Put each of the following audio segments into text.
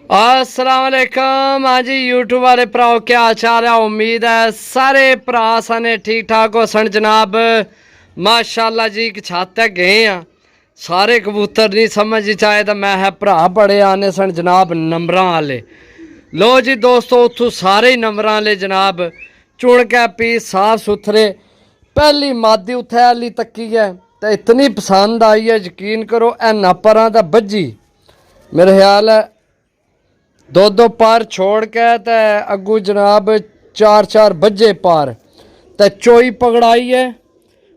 अस्सलाम वालेकुम। हाँ जी यूट्यूब वाले भराओ क्या हाल चाल है। उम्मीद है सारे भरा साने ठीक ठाक हो सन जनाब। माशाल्लाह जी एक छत है गए हैं सारे कबूतर नहीं समझ आए तो मैं है भरा बड़े आने सन जनाब नंबर वाले। लो जी दोस्तों उतों सारे ही नंबर वाले जनाब चुन के पी साफ सुथरे पहली मादी उत्थे आली तकी है तो इतनी पसंद आई है यकीन करो ए नापरा दा बज्जी मेरे ख्याल है दो पार छोड़ के ते अगू जनाब चार चार बजे पार ते चोई पकड़ाई है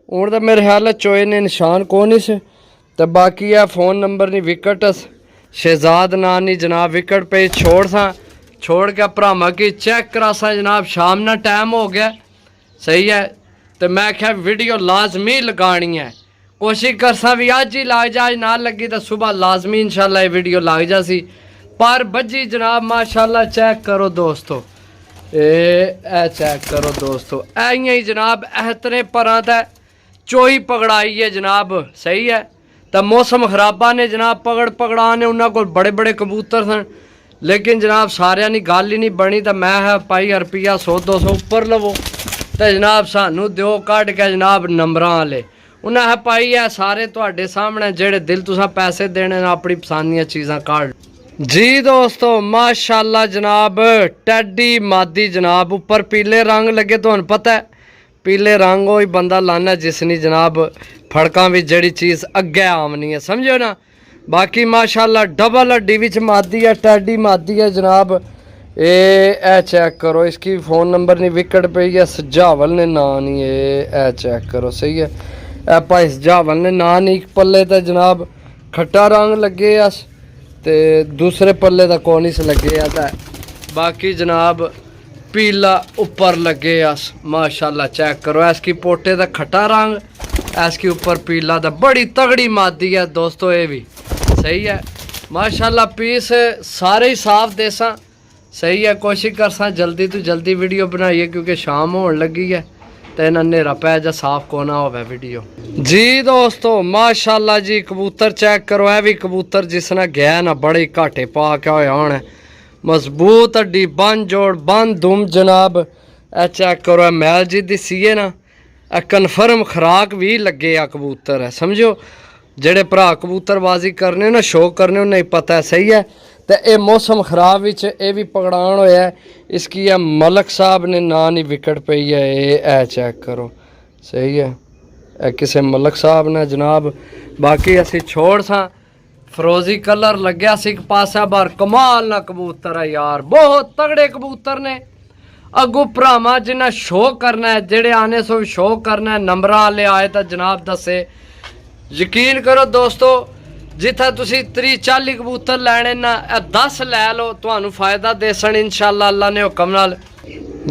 हूँ तो मेरे ख्याल चोए ने निशान कौन इस ते बाकी है फोन नंबर नहीं विकट शहजाद ना नहीं जनाब विकट पे छोड़ के भरावा की चेक करा सा जनाब शाम ना टाइम हो गया सही है तो मैं क्या वीडियो लाजमी लगानी है कोशिश कर सा भी अज ही लग जा ना लगी तो सुबह लाजमी इंशाल्लाह ये वीडियो लग जा सी पर बजी जनाब माशाल्लाह चेक करो दोस्तों ए चेक करो दोस्तों इं ही जनाब एहतरे परां ते चोई पकड़ाई है जनाब सही है तो मौसम खराबा ने जनाब पकड़ा ने उन्होंने को बड़े बड़े कबूतर सन लेकिन जनाब सारिया की गल ही नहीं बनी तो मैं है भाई रुपया 100-200 उपर लवो तो जनाब सानू दो कट के जनाब नंबर वाले उन्हें है भाई है सारे तुहाडे सामने जेड़े दिल तुसा पैसे देने अपनी पसंद दी चीज़ां काट जी दोस्तों माशाल्लाह जनाब टैडी मादी जनाब ऊपर पीले रंग लगे तो पता है पीले रंग हो ही बंदा लाना जिसनी जनाब फड़का भी जड़ी चीज़ अगे आमनी है समझो ना। बाकी माशाल्लाह डबल हड्डी विच मादी है टैडी मादी है जनाब ए चेक करो इसकी फ़ोन नंबर नहीं विकट पई है सजावल ने ना नहीं ए चेक करो सही है ए भाई सजावल ने ना नहीं पल्ले तो जनाब खट्टा रंग लगे अस ते दूसरे पल्ले का कोनिस लगे आता है बाकी जनाब पीला ऊपर लगे अस माशाल्लाह चेक करो इसकी पोटे का खट्टा रंग इसके ऊपर पीला तो बड़ी तगड़ी मादी है दोस्तों ये भी सही है माशाल्लाह पीस सारे ही साफ देसा सही है कोशिश कर सा जल्दी तो जल्दी वीडियो बनाइए क्योंकि शाम होने लगी है तो इन्हें नेरा पै जा साफ को ना हो वीडियो जी दोस्तों माशाल्लाह जी कबूतर चेक करो है भी कबूतर जिसने गया ना बड़े घाटे पा के होया होना मजबूत हड्डी बन जोड़ बन दुम जनाब ए चेक करो है मैल जी दिसीए ना ए कन्फर्म खुराक भी लगे आ कबूतर है समझो जेड़े भरा कबूतरबाजी करने ना शौक करने नहीं पता है सही है तो ये मौसम खराब ये भी पकड़ान होया है इसकी है मलक साहब ने ना नहीं विकट पई है ये चेक करो सही है ए किसे मलक साहब ने जनाब बाकी असी छोड़ सा फरोजी कलर लग्या सी एक पासा बार कमाल ना कबूतर है यार बहुत तगड़े कबूतर ने अगू भरावा जिन्हें शो करना है जेड़े आने सो शो करना है नंबर वाले आए तो जनाब दसे यकीन करो दोस्तों जिथे तुसी 30-40 कबूतर लैने ना 10 लै लो तुहानू फायदा दे सन इंशाल्लाह अल्लाह ने हुक्म नाल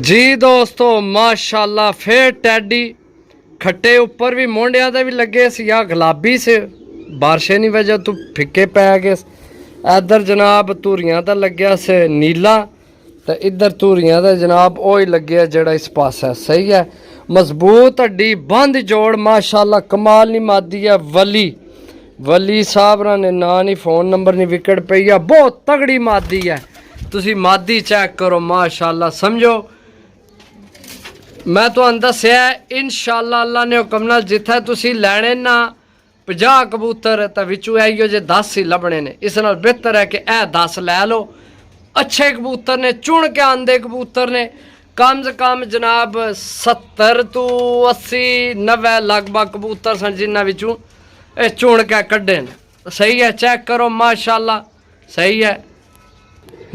जी दोस्तों माशाल्लाह फिर टैडी खट्टे ऊपर भी मोंडिया दे भी लगे सी या गुलाबी से बारिशे नहीं वजह तू फिक्के पै गए इधर जनाब धूरियां दा लग्या से नीला तो इधर धूरियां दा जनाब ओ ही लग्या जेड़ा इस पास है सही है मजबूत हड्डी बंद जोड़ माशाल्लाह कमाल नहीं मादी है वली साहब ने ना नहीं फ़ोन नंबर नहीं विकट पई है बहुत तगड़ी मादी है तुसी मादी चेक करो माशाल्लाह समझो मैं तो दसिया इंशाल्लाह अल्लाह ने हुक्म नाल जिथे तुसी लैने ना 50 कबूतर तो विचू आइयो जे 10 ही लभने ने इस नाल बेहतर है कि ए 10 लै लो अच्छे कबूतर ने चुन के आंदे कबूतर ने कम से कम जनाब 70 तो 80-90 लगभग कबूतर सन जिन्होंने विचू ये चुन के कड्डे सही है चेक करो माशाल्लाह सही है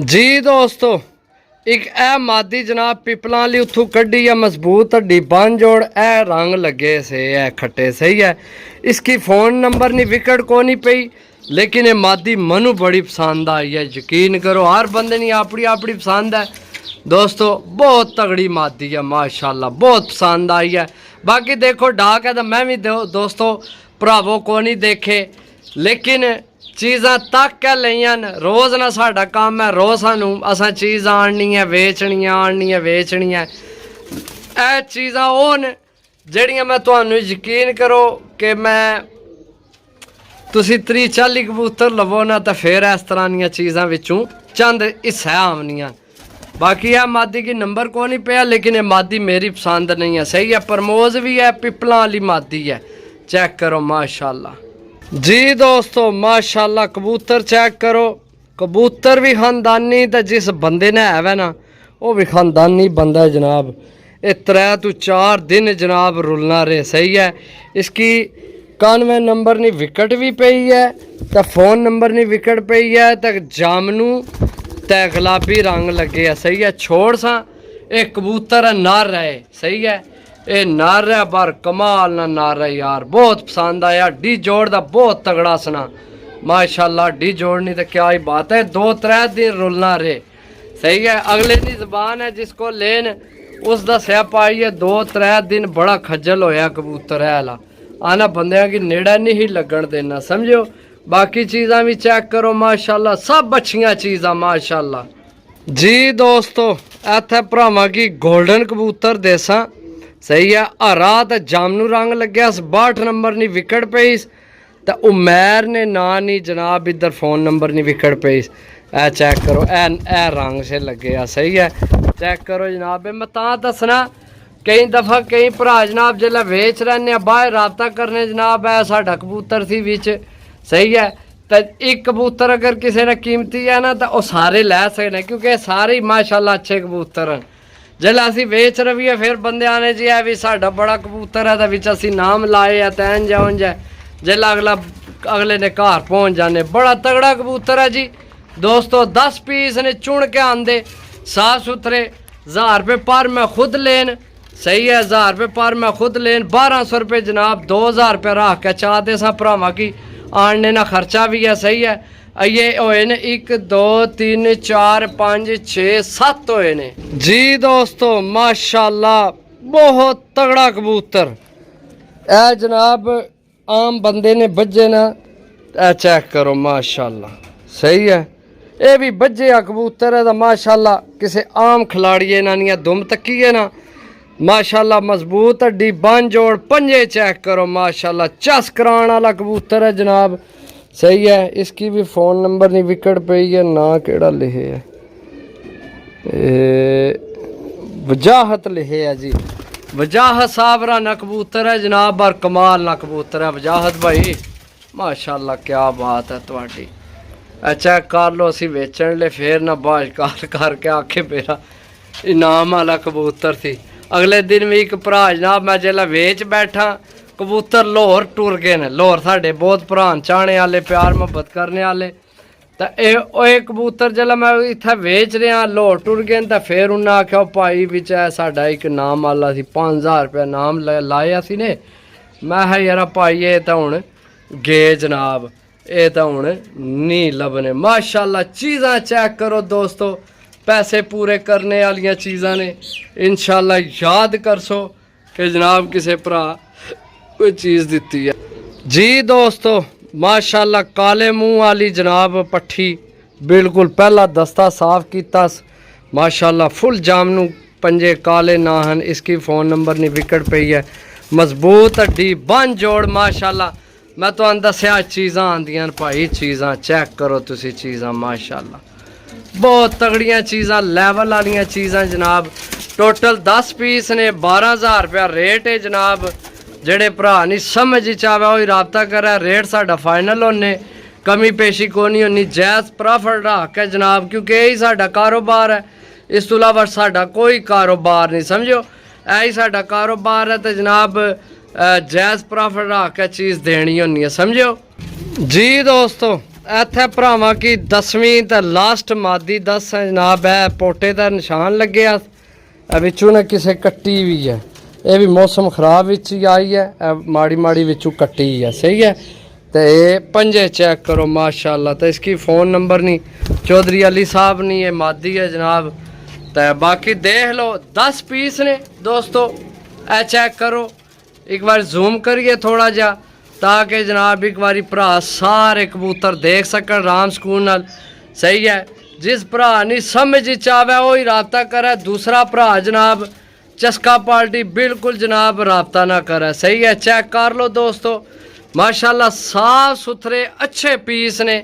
जी दोस्तों एक ए मादी जनाब पिपलों वाली उतों कड्डी है मजबूत हड्डी बन जोड़ ए रंग लगे से ए खट्टे सही है इसकी फ़ोन नंबर नहीं विकट को नहीं पई लेकिन ये मादी मनु बड़ी पसंद आई है यकीन करो हर बंदे ने अपनी अपनी पसंद है दोस्तों बहुत तगड़ी मादी है माशाल्लाह बहुत पसंद आई है बाकी देखो डाक है तो मैं भी दोस्तों भरावो को नहीं देखे लेकिन चीज़ा तक के लियान रोज़ ना साडा काम है रोज़ सानू असा चीज़ आनी है वेचनी है ए चीज़ा वो न जड़ियाँ मैं तुहानू यकीन करो कि मैं ਤੁਸੀਂ 30-40 ਕਬੂਤਰ ਲਵੋ ਨਾ ਤਾਂ ਫਿਰ ਇਸ ਤਰ੍ਹਾਂ ਦੀਆਂ ਚੀਜ਼ਾਂ ਵਿੱਚੋਂ ਚੰਦ ਹਿੱਸਾ ਆਵਨੀਆਂ। बाकी है मादी की नंबर को नहीं पे, लेकिन ये मादी मेरी पसंद नहीं है। सही है, प्रमोज भी है, पिपला वाली मादी है। चेक करो माशाल्लाह जी दोस्तों, माशाल्लाह कबूतर चेक करो। कबूतर भी खानदानी, तो जिस बंदे ने है ना वो भी खानदानी बंदा है जनाब। ये 3 तो 4 दिन जनाब रुलना रहे। सही है, इसकी 91 नंबर नहीं विकेट भी पई है, तो फोन नंबर नहीं विकेट पई है, तो जामनू ते गुलाबी रंग लगे है। सही है, छोड़ सा ये कबूतर है नर है। सही है, ये नर है पर कमाल ना नर है यार, बहुत पसंद आया। डी जोड़ दा बहुत तगड़ा सना माशाल्लाह। डी जोड़नी तो क्या ही बात है, 2-3 दिन रुलना रहे। सही है, अगले दी जबान है जिसको लेन उस दस्या पाई है 2-3 दिन बड़ा खज्जल होया कबूतर है ला आना बंदियां की नेड़ा नहीं ही लगन देना, समझो। बाकी चीज़ा भी चेक करो माशाल्लाह, सब अच्छियां चीज़ा माशाल्लाह जी दोस्तों। इत्थे भरावां की गोल्डन कबूतर देसा। सही है, हरा तो जामनू रंग लग्या, 62 नंबर नहीं विकेट पई, तो उमैर ने ना नहीं जनाब इधर फोन नंबर नहीं विकेट पई। ए चेक करो, ए रंग से लगे आ। सही है, चेक करो जनाब। मैं ता दसना कई दफ़ा कई भरा जनाब जिसलै वेच रहे बाहर राबता करने जनाब, है साडा कबूतर थी विच। सही है, तो एक कबूतर अगर किसी ने कीमती है ना तो वह सारे लै सकते, क्योंकि सारे माशाल्लाह अच्छे कबूतर हैं। जिसलै असी वेच रही फिर बंदे आने जी है भी साडा बड़ा कबूतर है, तो विच असी नाम लाए है तैन जाउन जाए। जिसलै अगले ने घर पहुँच जाने, बड़ा तगड़ा कबूतर है जी दोस्तों। 10 पीस ने चुन के आंदे साफ सुथरे, 1000 रुपये पर मैं खुद लेन। सही है, 1000 रुपये पर मैं खुद लेन, 1200 रुपये जनाब 2000 रुपये रख के चाहते सा भरावां की आने ना खर्चा भी है। सही है, ये होए ने 1 2 3 4 5 6 7 होए ने जी दोस्तों माशाल्लाह। बहुत तगड़ा कबूतर ए जनाब, आम बंदे ने बज्जे ना, ए चेक करो माशाल्लाह। सही है, ये भी बज्जे आ कबूतर है तो माशाल्लाह किसी आम खिलाड़िए ना नहीं दुम तकीए ना माशाल्लाह। मजबूत हड्डी बन जोड़ पंजे चेक करो माशाल्लाह, चस कराने वाला कबूतर है जनाब। सही है, इसकी भी फ़ोन नंबर नहीं विकेट पई है, ना केड़ा लिखे है, वजाहत लिखे है जी। वजाहत साबरा ना कबूतर है जनाब, और कमाल ना कबूतर है वजाहत भाई माशाल्लाह। क्या बात है तुहाडी। अच्छा कर लो, असी वेचण ले फिर ना बाज करके आखे मेरा इनाम वाला कबूतर थी। अगले दिन भी एक भरा जनाब मैं जिसलै वेच बैठा कबूतर लाहौर टुर गए न। लाहौर साढ़े बहुत भरान चाहने वाले, प्यार मुहब्बत करने वाले, तो ये कबूतर जिसलै मैं इत्थै वेच रहा लाहौर टुर गए, तो फिर उन्हें आख्या भाई बिच साडा एक नाम वाला सी, 5000 रुपया नाम लाया सी ने। मैं यार भाई ये तो हुण गए जनाब, ये तो हुण नहीं लभने माशाल्लाह। चीज़ां चेक करो दोस्तों, पैसे पूरे करने वाली चीज़ां ने। इंशाल्लाह याद कर सो कि जनाब किसी भरा कोई चीज़ दिती है जी दोस्तों माशाल्लाह। काले मुँह वाली जनाब पट्ठी बिल्कुल पहला दस्ता साफ किया माशाल्लाह। फुल जामनू पंजे काले ना हैं, इसकी फ़ोन नंबर नहीं विकेट पई है। मजबूत हड्डी बन जोड़ माशाल्लाह। मैं तो दसिया चीज़ां आंदियां भाई, चीज़ां चेक करो तुसी चीज़ां माशाल्लाह। बहुत तगड़ियाँ चीज़ां लैवल वाली चीज़ां जनाब। टोटल 10 पीस ने, 12000 रुपया रेट है जनाब। जेड़े भरा नहीं समझ चावे वही राबता करे, रेट साडा फाइनल होने, कमी पेशी को नहीं होनी, जायज़ प्रॉफिट रख के जनाब, क्योंकि यही साडा कारोबार है। इस तो इलावा साडा कोई कारोबार नहीं, समझो यही साडा कारोबार है। तो जनाब जायज़ प्रॉफिट रख के चीज़ देनी होनी है, समझो जी दोस्तों। इत्थे भरावां की 10वीं तो लास्ट मादी 10 है जनाब। है पोटे का निशान लगे बिचू ने किसे कट्टी भी है, ये भी मौसम खराब विच ही आई है, माड़ी माड़ी विचू कट्टी है। सही है, तो ये पंजे चेक करो माशाल्लाह। तो इसकी फ़ोन नंबर नहीं, चौधरी अली साहब नहीं, ये मादी है जनाब। तो बाकी देख लो 10 पीस ने दोस्तों, ए चेक करो एक बार जूम करिए थोड़ा जा, ताकि जनाब एक बारी भरा सारे कबूतर देख सकन आराम सुकून नाल। सही है, जिस भरा नहीं समझ चावे वही राबता करे, दूसरा भरा जनाब चस्का पार्टी बिल्कुल जनाब राबता ना करे। सही है, चेक कर लो दोस्तों। माशाल्लाह साफ सुथरे अच्छे पीस ने।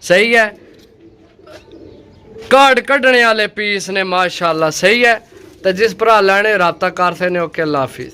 सही है, काट कढ़ने वाले पीस ने माशाल्लाह। सही है, तो जिस भरा लैने रबता कर सकने। ओके, अल्लाह हाफिज़।